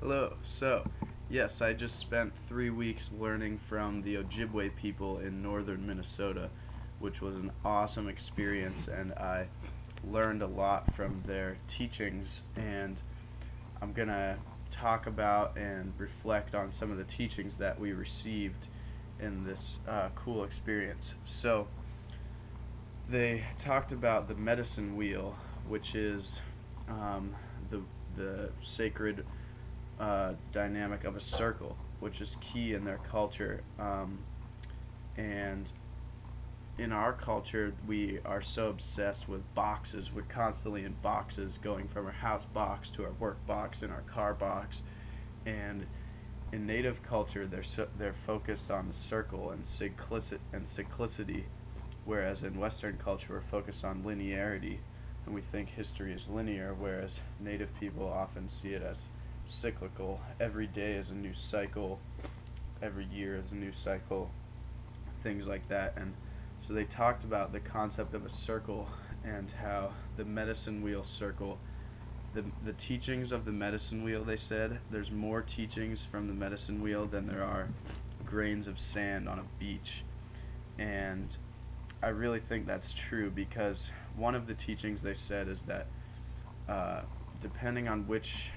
Hello. Yes, I just spent 3 weeks learning from the Ojibwe people in northern Minnesota, which was an awesome experience, and I learned a lot from their teachings. And I'm going to talk about and reflect on some of the teachings that we received in this cool experience. So, they talked about the medicine wheel, which is um, the, the sacred dynamic of a circle, which is key in their culture. And in our culture, we are so obsessed with boxes. We're constantly in boxes, going from our house box to our work box and our car box. And in Native culture, they're focused on the circle and cyclicity, whereas in Western culture, we're focused on linearity, and we think history is linear, whereas Native people often see it as cyclical. Every day is a new cycle, every year is a new cycle, things like that. And so they talked about the concept of a circle and how the medicine wheel circle, the teachings of the medicine wheel, they said there's more teachings from the medicine wheel than there are grains of sand on a beach. And I really think that's true, because one of the teachings they said is that depending on which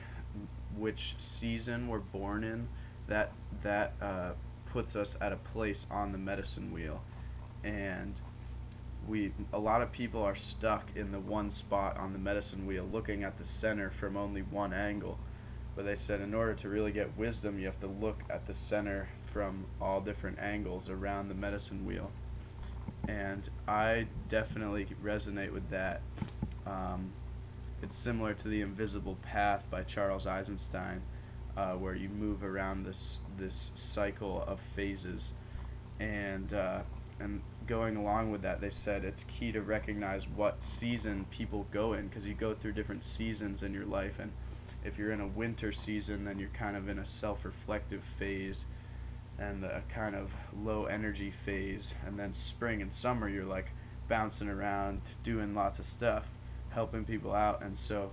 season we're born in, that puts us at a place on the medicine wheel. And a lot of people are stuck in the one spot on the medicine wheel, looking at the center from only one angle. But they said in order to really get wisdom, you have to look at the center from all different angles around the medicine wheel. And I definitely resonate with that. It's similar to The Invisible Path by Charles Eisenstein, where you move around this cycle of phases. And going along with that, they said it's key to recognize what season people go in, because you go through different seasons in your life. And if you're in a winter season, then you're kind of in a self-reflective phase and a kind of low energy phase. And then spring and summer, you're like bouncing around, doing lots of stuff, helping people out. And so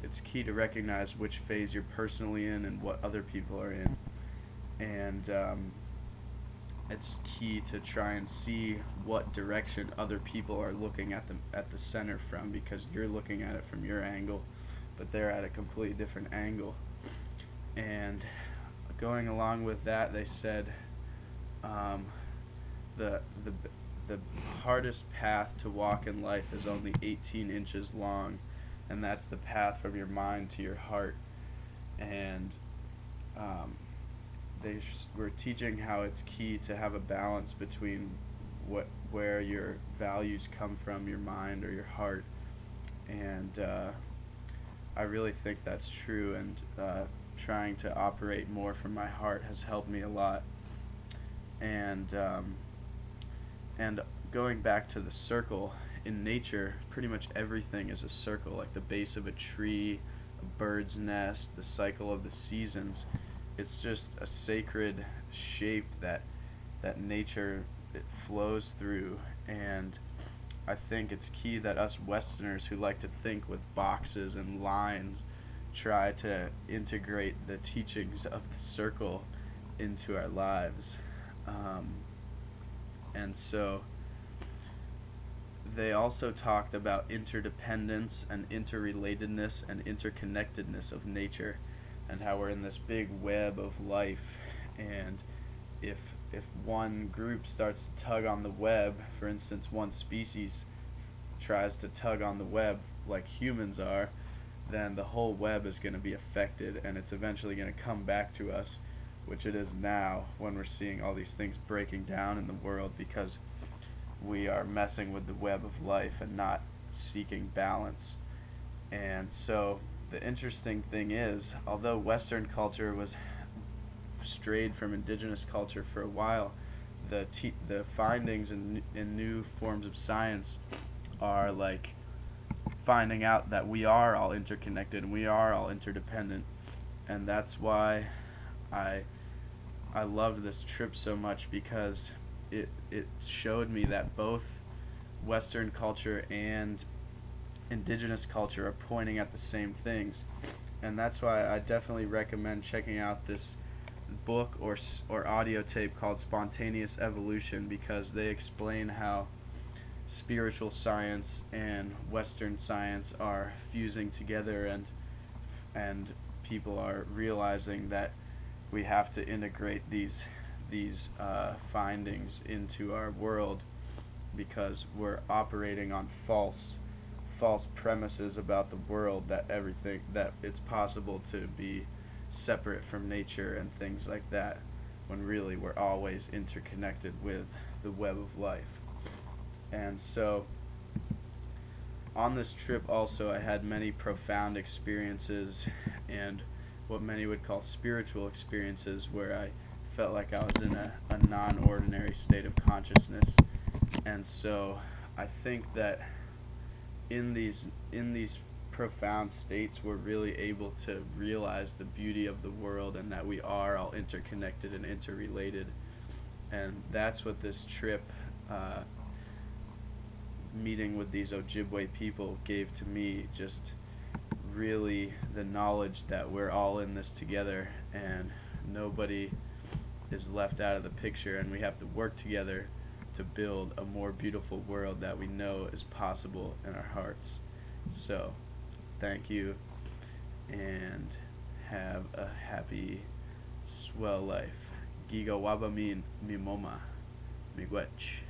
it's key to recognize which phase you're personally in and what other people are in. And it's key to try and see what direction other people are looking at the center from, because you're looking at it from your angle, but they're at a completely different angle. And going along with that, they said the the hardest path to walk in life is only 18 inches long, and that's the path from your mind to your heart. And they were teaching how it's key to have a balance between where your values come from, your mind or your heart. And I really think that's true, and trying to operate more from my heart has helped me a lot. And going back to the circle, in nature, pretty much everything is a circle, like the base of a tree, a bird's nest, the cycle of the seasons. It's just a sacred shape that nature, it flows through. And I think it's key that us Westerners who like to think with boxes and lines try to integrate the teachings of the circle into our lives. And so they also talked about interdependence and interrelatedness and interconnectedness of nature, and how we're in this big web of life. And if one group starts to tug on the web, for instance, one species tries to tug on the web like humans are, then the whole web is going to be affected, and it's eventually going to come back to us, which it is now when we're seeing all these things breaking down in the world, because we are messing with the web of life and not seeking balance. And so the interesting thing is, although Western culture was strayed from indigenous culture for a while, the findings in new forms of science are like finding out that we are all interconnected and we are all interdependent. And that's why I loved this trip so much, because it showed me that both Western culture and indigenous culture are pointing at the same things. And that's why I definitely recommend checking out this book or audio tape called Spontaneous Evolution, because they explain how spiritual science and Western science are fusing together, and people are realizing that we have to integrate these findings into our world, because we're operating on false premises about the world, that everything, that it's possible to be separate from nature and things like that, when really we're always interconnected with the web of life. And so on this trip also, I had many profound experiences and what many would call spiritual experiences, where I felt like I was in a non-ordinary state of consciousness. And so I think that in these profound states, we're really able to realize the beauty of the world, and that we are all interconnected and interrelated. And that's what this trip, meeting with these Ojibwe people, gave to me, just really the knowledge that we're all in this together, and nobody is left out of the picture, and we have to work together to build a more beautiful world that we know is possible in our hearts. So, thank you, and have a happy, swell life. Giga wabamin mimoma, miigwech.